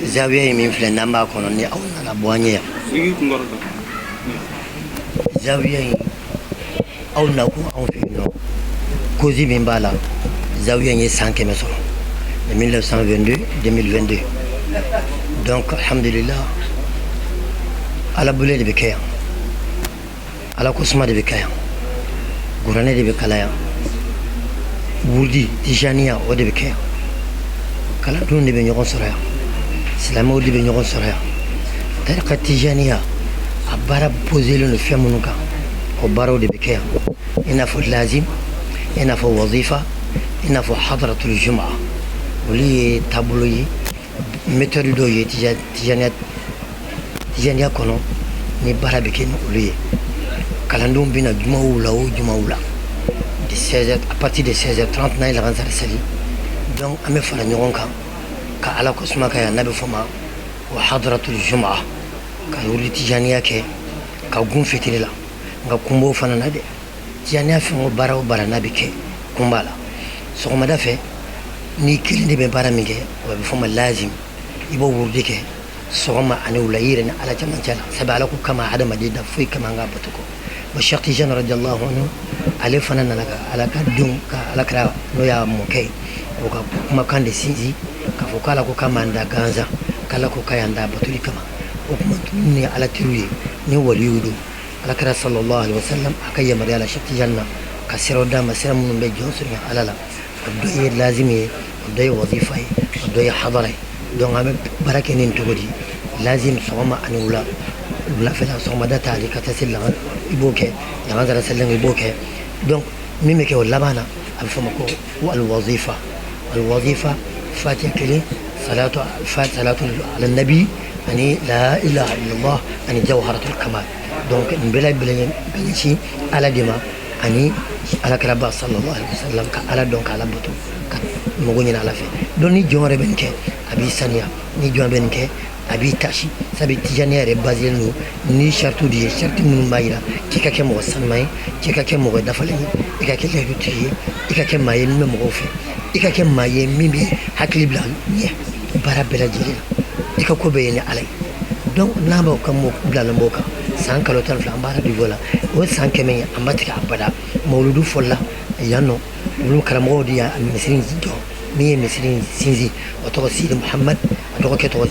زاوية من فلان ما كنا أو نبوانية زاوية أو نكون أو فينا كوزي من بالا زاوية يسان كمسون 1922-2022 donc alhamdulillah ala bule de bekaya ala kusma de bekaya gurane de bekalaya wurdi tijaniya o de bekaya kala dun de be ɲɔgɔn sɔrɔ yan silamɛw de be ɲɔgɔn sɔrɔ yan tarika tijaniya a baara poselen don fɛn minnu kan o baaraw de be kɛ yan i n'a fɔ lazim i n'a fɔ wazifa i n'a fɔ hadratul juma olu ye taabolo ye méthode dɔw ye tijaniya kɔnɔ ni baara bɛ kɛ ni olu ye kalandenw bɛ na jumaw la o jumaw la de 16h à partir de 16h30 n'a ye lansara seli donc an bɛ fara ɲɔgɔn kan ka ala ko suma ka yan n'a bɛ fɔ ma o hadratul juma ka wuli tijaniya kɛ ka gun fitiri la nka kunbaw fana na dɛ tijaniya fɛn o baara o baara n'a bɛ kɛ kunba la sɔgɔmada fɛ ni kelen de bɛ baara min kɛ o bɛ fɔ ma lazim i b'o wurudi kɛ sɔgɔma ani wula i yɛrɛ ni ala camancɛ la sabu ala ko kama hadamaden da foyi kama an ka bato kɔ bon Cheikh Tijani radiallahu anhu ale fana nana ka ala ka denw ka alakira n'o y'a mɔkɛ ye o ka kumakan de sinsin k'a fɔ k'ala ko k'a m'an da gansan k'ala ko k'a y'an da batoli kama o kuma ninnu ni ala teriw ye ni waliyu don alakira sallallahu alaihi wasallam a ka yamaruya la Cheikh Tijani na ka siraw d'a ma sira minnu bɛ jɔn surunya ala la o dɔ ye lazimi ye o dɔ ye wazifa ye o dɔ ye hadara ye donc an bɛ baara kɛ nin cogo di lazim sɔgɔma ani wulafɛla sɔgɔmada ta ale ka taa se i b'o kɛ lansara seli i b'o kɛ donc min bɛ kɛ o laban na a bɛ fɔ ma ko alwazifa fatiha kelen salatu ala nabi ani la ilaha illallah ani jawharatul kamal donc nin bɛɛ lajɛlen bɛ ɲɛsin ala de ma ani alakira ba sallallahu alaihi wasallam ka ala dɔn ka ala bato ka mago ɲini ala fɛ donc ni jɔn yɛrɛ bɛ nin kɛ a b'i saniya ni jɔn bɛ nin kɛ a b'i tasi sabu tijaniya yɛrɛ baselen don ni saritiw de ye sariti minnu b'a yira k'i ka kɛ mɔgɔ sanuman ye k'i ka kɛ mɔgɔ dafalen ye i ka kɛ layirutigi ye i ka kɛ maa ye min bɛ mɔgɔw fɛ i ka kɛ maa ye min bɛ hakili bila ɲɛ baara bɛɛ lajɛlen na i ka ko bɛɛ ye ni ala ye donc n'an b'aw ka bilalen b'o kan san kalo 12 an b'a radio la o san 100 ye an ba tigɛ abada mawludu fɔlɔla yan nɔ olu karamɔgɔw de y'a misiri jɔ min ye misiri sinsin o tɔgɔ Sidi Muhammad a dɔgɔkɛ tɔgɔ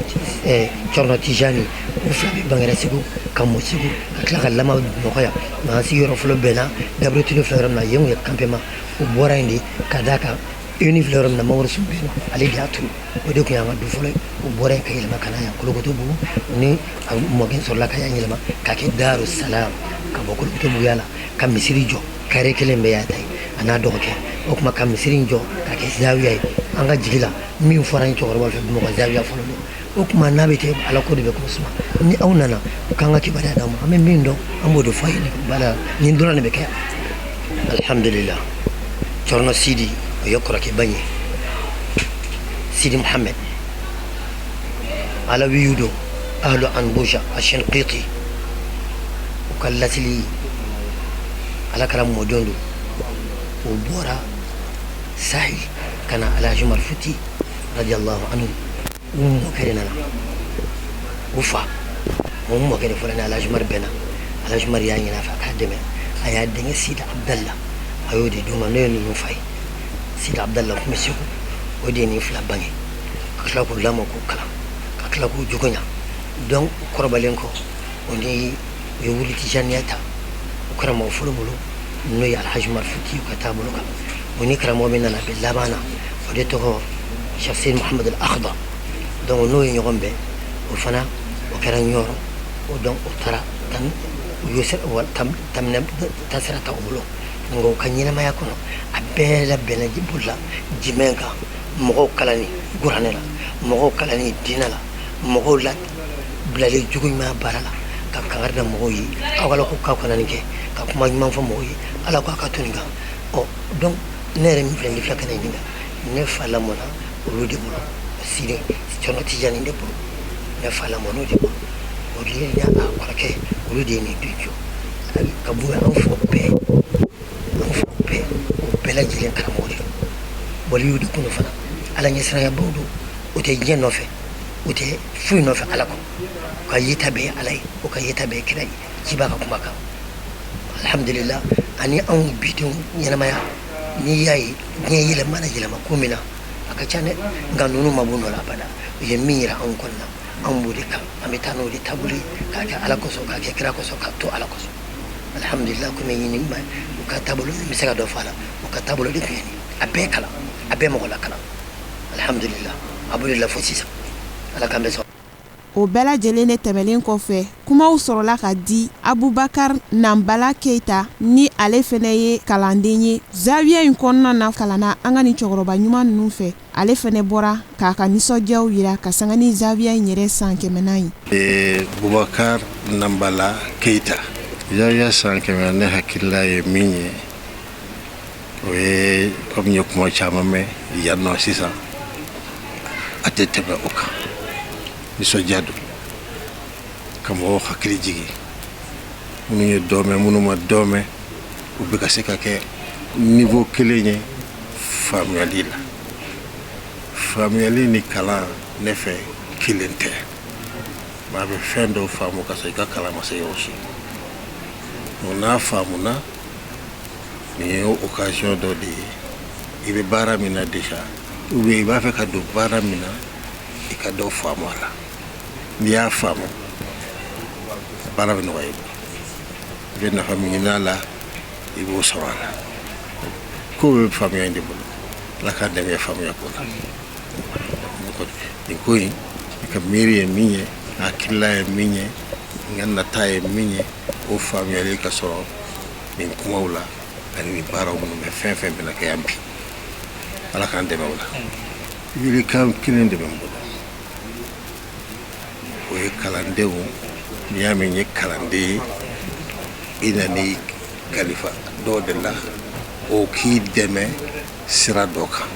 Cɔrɔnɔ Tijani u fila bɛ Bangara Segu ka mɔ Segu ka tila ka lama nɔgɔya nka an sigiyɔrɔ fɔlɔ bɛnna Gabriel Ture filɛ yɔrɔ min na yen ye campement u bɔra yen de ka d'a kan uni filɛ yɔrɔ min na Mamadu Sun bɛ yen nɔ ale de y'a turu o de tun y'an ka du fɔlɔ ye u bɔra yen ka yɛlɛma ka na yan Kolokotobugu ni a mɔkɛ sɔrɔla ka yan yɛlɛma k'a kɛ Daru Salam ka bɔ Kolokotobuguya la ka misiri jɔ kare kelen bɛ y'a ta ye a n'a dɔgɔkɛ o kuma ka misiri jɔ k'a kɛ zawiya ye an ka jigi la min fɔra an cɛkɔrɔba fɛ Bamakɔ zawiya fɔlɔ don o kuma n'a bɛ kɛ ala ko de bɛ k'o suma ni aw nana u k'an ka kibaruya d'an ma an bɛ min dɔn an b'o de fɔ a ye bala nin dɔrɔn de bɛ kɛ alhamdulillah Cɔrɔnɔ Sidi o ye kɔrɔkɛ ba ye Sidi Muhammad alawiyu don ahlu Anbuja Ashinqiti u ka lasili ala kɛra mɔdenw don o bɔra Sahel ka na Alhaji Umar Futi radiallahu anhu u mɔkɛ de nana u fa o mɔkɛ de fɔra ni Alhaji Umar bɛnna Alhaji Umar y'a ɲin'a fɛ a k'a dɛmɛ a y'a denkɛ Sidi Abdallah a y'o de d'u ma n'o ye ninnu fa ye Sidi Abdallah tun bɛ Segu o de ye nin fila bange ka tila k'u lamɔ k'u kalan ka tila k'u jogo ɲa donc kɔrɔbalen kɔ o ye wuli tijaniya ta o karamɔgɔ fɔlɔ bolo n'o ye Alhaji Umar Futi ka taabolo kan o ni karamɔgɔ min nana bɛ laban na o de tɔgɔ Cheikh Seydi Muhammad al-Akhdar donc n'o ye ɲɔgɔn bɛn o fana o kɛra ɲɔrɔ o donc o taara u ye taasira ta o bolo nka u ka ɲɛnamaya kɔnɔ a bɛɛ labɛnna bolila jimɛn kan mɔgɔw kalani kuranɛ la mɔgɔw kalani diinɛ la mɔgɔw la bilali jogo ɲuman baara la ka kangari da mɔgɔw ye aw ala ko k'aw kana nin kɛ ka kuma ɲuman fɔ mɔgɔw ye ala ko a ka to nin kan donc ne yɛrɛ min filɛ nin filɛ ka na ɲininka ne fa lamɔna olu de bolo Sidi Cɔrɔnɔ Tijani de bolo ne fa lamɔna o de bolo o de ye a kɔrɔkɛ olu de ye nin don jɔ ka bɔ an fɔ bɛɛ o bɛɛ lajɛlen karamɔgɔ de don waliyu de kun fana ala ɲɛsiranyabaw don o tɛ diɲɛ nɔfɛ o tɛ foyi nɔfɛ ala kɔ o ka yeta bɛɛ ye ala ye o ka yeta bɛɛ ye kira ye ci b'a ka kuma kan alhamdulillah ani anw bidenw ɲɛnamaya n'i y'a ye diɲɛ yɛlɛmana yɛlɛma ko min na a ka ca dɛ nka ninnu ma bɔ nɔ la abada u ye min yira anw kɔni na anw b'o de kan an bɛ taa n'o de taabolo ye k'a kɛ ala kosɔn k'a kɛ kira kosɔn k'a to ala kosɔn alhamdulillah komi ɲini ma u ka taabolo min bɛ se ka dɔ fɔ a la u ka taabolo de tun ye nin a bɛɛ kalan a bɛɛ mɔgɔ la kalan alhamdulillah a b'o de la fo sisan ala k'an bɛ sɔn o bɛɛ lajɛlen de tɛmɛlen kɔfɛ kumaw sɔrɔla ka di Abubakar Nambala Keita ni ale fɛnɛ ye kalanden ye zawiya in kɔnɔna na kalanna an ka ni cɛkɔrɔba ɲuman ninnu fɛ. Ale fɛnɛ bɔra k'a ka nisɔndiyaw yira ka sanga ni zawiya in yɛrɛ san 100 ye. Abubakar Nambala Keita zawiya san 100 ne hakilila ye min ye o ye comme n ye kuma caman mɛn yan nɔ sisan a tɛ tɛmɛ o kan. Nisɔndiya don ka mɔgɔw hakili jigi minnu ye dɔ mɛn minnu ma dɔ mɛn u bɛ ka se ka kɛ niveau kelen ye faamuyali la. Faamuyali ni kalan ne fɛ kelen tɛ maa bɛ fɛn dɔw faamu ka sɔrɔ i ka kalan ma se yɔrɔ si. N'a faamuna nin ye occasion dɔ de ye i bɛ baara min na déjà ou bien i b'a fɛ ka don baara min na i ka dɔ faamu a la. N'i y'a faamu baara bɛ nɔgɔya i bolo i bɛ nafa min ɲini a la i b'o sɔrɔ a la. Ko bɛ faamuya in de bolo Ala k'an dɛmɛ faamuya ko la. Nin ko in i ka miiri ye min ye a hakilila ye min ye n ka nata ye min ye o faamuyali ka sɔrɔ nin kumaw la ani nin baaraw minnu bɛ fɛn fɛn bɛna kɛ yan bi. Ala k'an dɛmɛ o la. Wilikan kelen de bɛ n bolo o ye kalandenw n'i y'a mɛn n ye kalanden ye i na n'i kalifa dɔ de la o k'i dɛmɛ sira dɔ kan.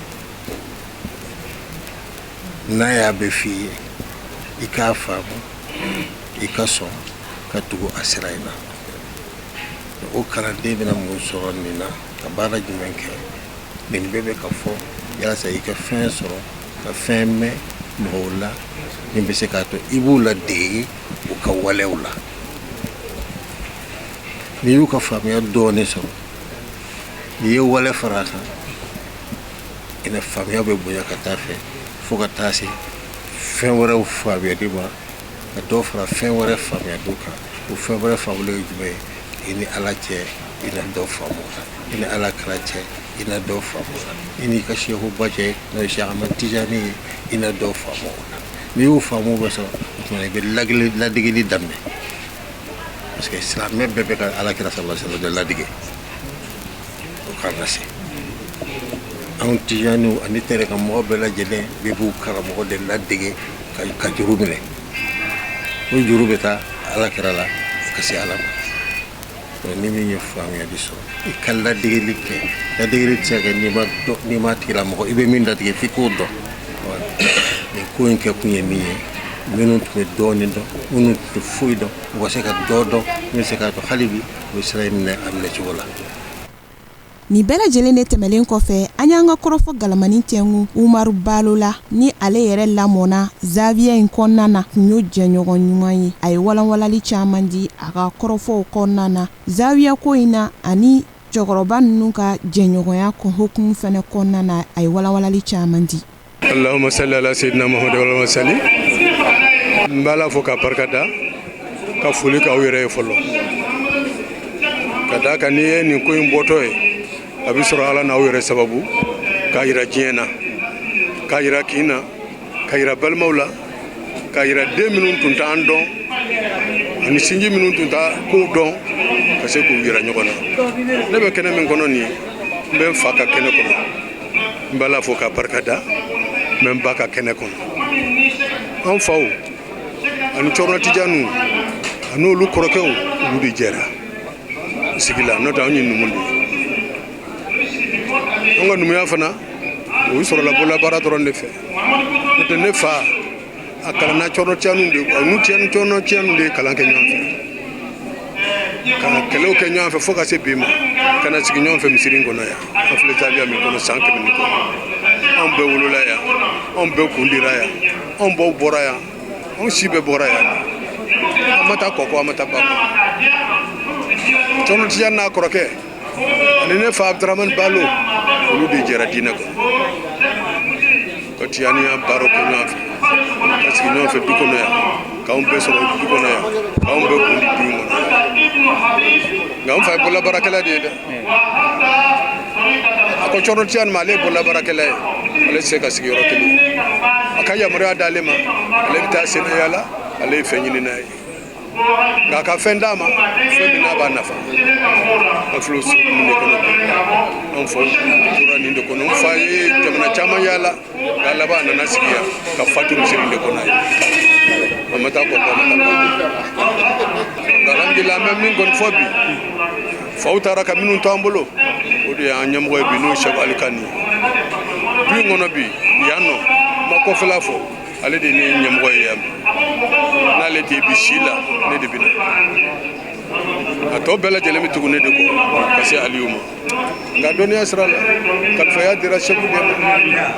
N'a y'a bɛ f'i ye i k'a faamu i ka sɔn ka tugu a sira in na. O kalanden bɛna mun sɔrɔ nin na ka baara jumɛn kɛ nin bɛɛ bɛ ka fɔ yalasa i ka fɛn sɔrɔ ka fɛn mɛn mɔgɔw la min bɛ se k'a to i b'u ladege u ka walew la. N'i y'u ka faamuya dɔɔnin sɔrɔ n'i ye wale fara a kan i na faamuya bɛ bonya ka taa fɛ fo ka taa se fɛn wɛrɛw faamuyali ma ka dɔ fara fɛn wɛrɛ faamuyaliw kan. O fɛn wɛrɛ faamuyali ye jumɛn ye i ni Ala cɛ i na dɔ faamu o la i ni Ala kira cɛ i na dɔ faamu o la i n'i ka sehuba cɛ n'o ye Cheikh Ahmad Tijani ye i na dɔ faamu o la. N'i y'o faamu bɛɛ sɔrɔ o tuma i bɛ ladegeli daminɛ parce que silamɛ bɛɛ bɛ ka Ala kira sallallahu alaihi wasallam de ladege o kan ka se. Anw Tijaniw ani tere ka mɔgɔ bɛɛ lajɛlen bɛɛ b'u karamɔgɔ de ladege ka juru minɛ o juru bɛ taa Ala kira la ka se Ala ma. Ni min ye faamuyali sɔrɔ i ka ladegeli kɛ. Ladegeli tɛ se ka kɛ n'i ma tigilamɔgɔ i bɛ min latigɛ f'i k'o dɔn. Nin ko in kɛ kun ye min ye minnu tun bɛ dɔɔnin dɔn minnu tun tɛ foyi dɔn u ka se ka dɔ dɔn min bɛ se k'a to hali bi u bɛ sira in minɛ a minɛ cogo la. Ni bɛɛ lajɛlen de tɛmɛlen kɔfɛ an y'an ka kɔrɔfɔ galamani tɛngu Umaru Balo la ni ale yɛrɛ lamɔna zawiya in kɔnɔna na kun y'o jɛɲɔgɔn ɲuman ye. A ye walanwalali caman di a ka kɔrɔfɔw kɔnɔna na zawiya ko in na ani cɛkɔrɔba ninnu ka jɛɲɔgɔnya hukumu fɛnɛ kɔnɔna na a ye walanwalali caman di. Allahumma salli ala sayyidina Muhammad wa ala salli. N b'a la fo ka barika da ka foli k'aw yɛrɛ ye fɔlɔ ka da kan n'i ye nin ko in bɔtɔ ye a bɛ sɔrɔ Ala n'aw yɛrɛ sababu k'a yira diɲɛ na k'a yira kin na k'a yira balimaw la k'a yira den minnu tun t'an dɔn ani sinji minnu tun t'a kow dɔn ka se k'u yira ɲɔgɔn na. Ne bɛ kɛnɛ min kɔnɔ nin ye n bɛ n fa ka kɛnɛ kɔnɔ n b'a la fo ka barika da n bɛ n ba ka kɛnɛ kɔnɔ. An faw ani Cɔrɔna Tijaniw a n'olu kɔrɔkɛw olu de jɛra sigi la n'o tɛ anw ye numu de ye. An ka numuya fana o sɔrɔla bolola dɔrɔn de fɛ n'o tɛ ne fa a kalanna Cɔrɔna Tijaniw de a n'u Cɔrɔna Tijaniw de ye kalan kɛ ɲɔgɔn fɛ ka kɛlɛw kɛ ɲɔgɔn fɛ fo ka se bi ma ka na sigi ɲɔgɔn fɛ misiri kɔnɔ yan an filɛ zawiya min kɔnɔ san 100 ni kɔ anw bɛɛ wolola yan anw bɛɛ kundira yan anw baw bɔra yan anw si bɛɛ bɔra yan an ma taa kɔkɔ an ma taa ba kɔ. Cɔrɔna Tijani n'a kɔrɔkɛ ani ne fa Abdurahmani Balo olu de jɛra diinɛ kɔnɔ ka Tijaniya baaraw kɛ ɲɔgɔn fɛ ka sigi ɲɔgɔn fɛ du kɔnɔ yan k'anw bɛɛ sɔrɔ du kɔnɔ yan k'anw bɛɛ kundi du kɔnɔ nka an fa ye bololabaarakɛla de ye dɛ. A ko Cɔrɔna Tijani ma ale ye bololabaarakɛla ye ale tɛ se ka sigi yɔrɔ kelen a ka yamaruya d'ale ma ale bɛ taa Sɛnɛgali ale fɛn ɲini n'a ye nka ka fɛn d'a ma fɛn min n'a b'a nafa an filɛ o nin de kɔnɔ an faw tora nin de kɔnɔ n fa ye jamana caman yaala nka laban a nana sigi yan ka fatu misiri de kɔnɔ ye a ma taa kɔkɔ a ma taa kɔkɔ nka alhamdulilah an bɛ min kɔni fɔ bi faw taara ka minnu to an bolo o de y'an ɲɛmɔgɔ ye bi n'o ye Sɛku Ali Kani ye du in kɔnɔ bi yan nɔ ma kɔfɛla fɔ ale de ye ne ɲɛmɔgɔ ye yan n'ale tɛ bi si la ne de bɛ na a tɔ bɛɛ lajɛlen bɛ tugu ne de kɔ ka se Aliyu ma nka dɔnniya sira la kalifaya dira Sɛku de ma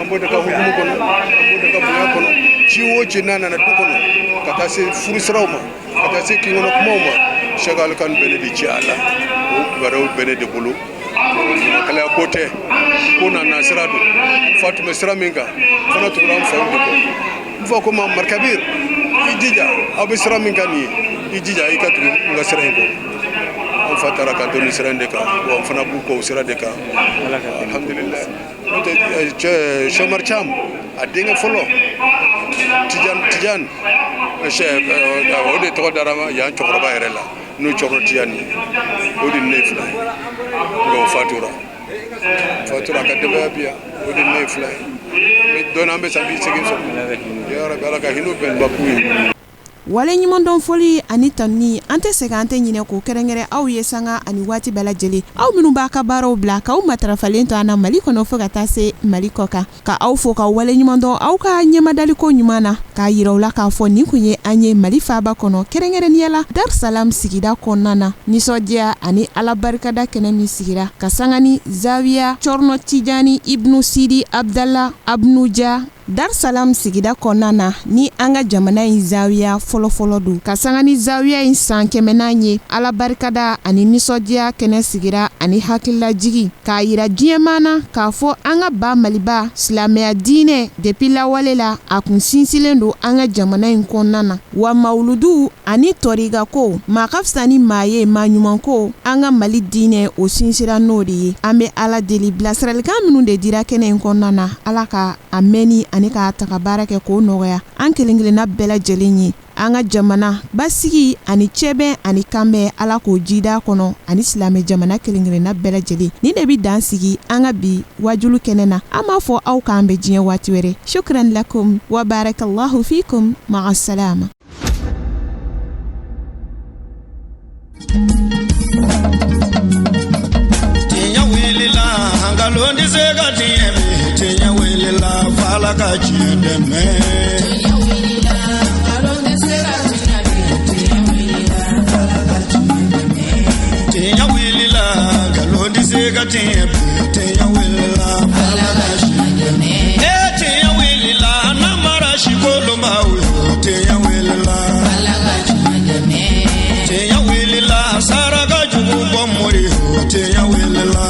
an b'o de ka hukumu kɔnɔ an b'o de ka bonya kɔnɔ ci o ci n'a nana du kɔnɔ ka taa se furusiraw ma ka taa se kinkɔnɔ kumaw ma Sɛku Ali Kani bɛ ne de ci a la o kibaruyaw bɛ ne de bolo kalaya ko tɛ ko nana sira don fa tun bɛ sira min kan fana tugura an faw de kɔ n fa ko ma Marikabir i jija aw bɛ sira min kan nin ye i jija i ka tugu n ka sira in kɔ an fa taara ka to nin sira in de kan wa an fana b'u kɔ o sira de kan alhamdulilah n'o tɛ Sɛmari Cam a denkɛ fɔlɔ Tijani o de tɔgɔ dara ma yan cɛkɔrɔba yɛrɛ la n'o cɛkɔrɔ Tijani o de ne fila ye nka o fatura ka denbaya bi yan o de ne fila ye dɔnni an bɛ san 80 sɔrɔ ya Rabbi Ala ka hinɛ bɛn ba k'u ye. wale ɲumandɔn foli ani tanuni an tɛ segin an tɛ ɲinɛ k'o kɛrɛnkɛrɛn aw ye sanga ani waati bɛɛ lajɛlen aw minnu b'a ka baaraw bila k'aw matarafalen to an na Mali kɔnɔ fo ka taa se Mali kɔ kan ka aw fo ka wale ɲumandɔn aw ka ɲɛmadaliko ɲuman na k'a yira u la k'a fɔ nin kun ye an ye Mali faaba kɔnɔ kɛrɛnkɛrɛnnenya la Dar Salam sigida kɔnɔna na nisɔndiya ani ala barikada kɛnɛ min sigira ka sanga ni Zawiya Cɔrɔnɔ Tijani Ibnu Sidi Abdala Abnuja Dar Salam sigida kɔnɔna na ni an ka jamana in zawiya fɔlɔfɔlɔ don ka sanga ni zawiya in san 100 ye ala barikada ani nisɔndiya kɛnɛ sigira ani hakililajigi k'a yira diɲɛman na k'a fɔ an ka ba Maliba silamɛya diinɛ depuis lawale la a kun sinsilen don an ka jamana in kɔnɔna na wa mawuludu ani tɔrigako maa ka fisa ni maa ye maa ɲuman ko an ka Mali diinɛ o sinsira n'o de ye an bɛ ala deli bilasiralikan minnu de dira kɛnɛ in kɔnɔna na ala ka a mɛnni ani k'a ta ka baara kɛ k'o nɔgɔya an kelenkelenna bɛɛ lajɛlen ye an ka jamana basigi ani cɛbɛn ani kanbɛn ala k'o jida kɔnɔ ani silamɛ jamana kelenkelenna bɛɛ lajɛlen ni de bɛ dan sigi an ka bi wajulu kɛnɛ na an b'a fɔ aw k'an bɛ diɲɛ waati wɛrɛ shukran lakum wa barakallahu fikum ma'a salama. Tiɲɛ wulila nkalon tɛ se ka tiɲɛ mɛn tiɲɛ wulila f'Ala ka tiɲɛ dɛmɛ. Tiɲɛ wulila nkalon tɛ se ka tiɲɛ mɛn tiɲɛ wulila f'Ala ka tiɲɛ dɛmɛ. Tiɲɛ wulila nkalon tɛ se ka tiɲɛ mɛn tiɲɛ wulila f'Ala ka tiɲɛ dɛmɛ. Tiɲɛ wulila namara si kolonbaw ye tiɲɛ wulila f'Ala ka tiɲɛ dɛmɛ. Tiɲɛ wulila saraka jugu bɔ mori tiɲɛ wulila.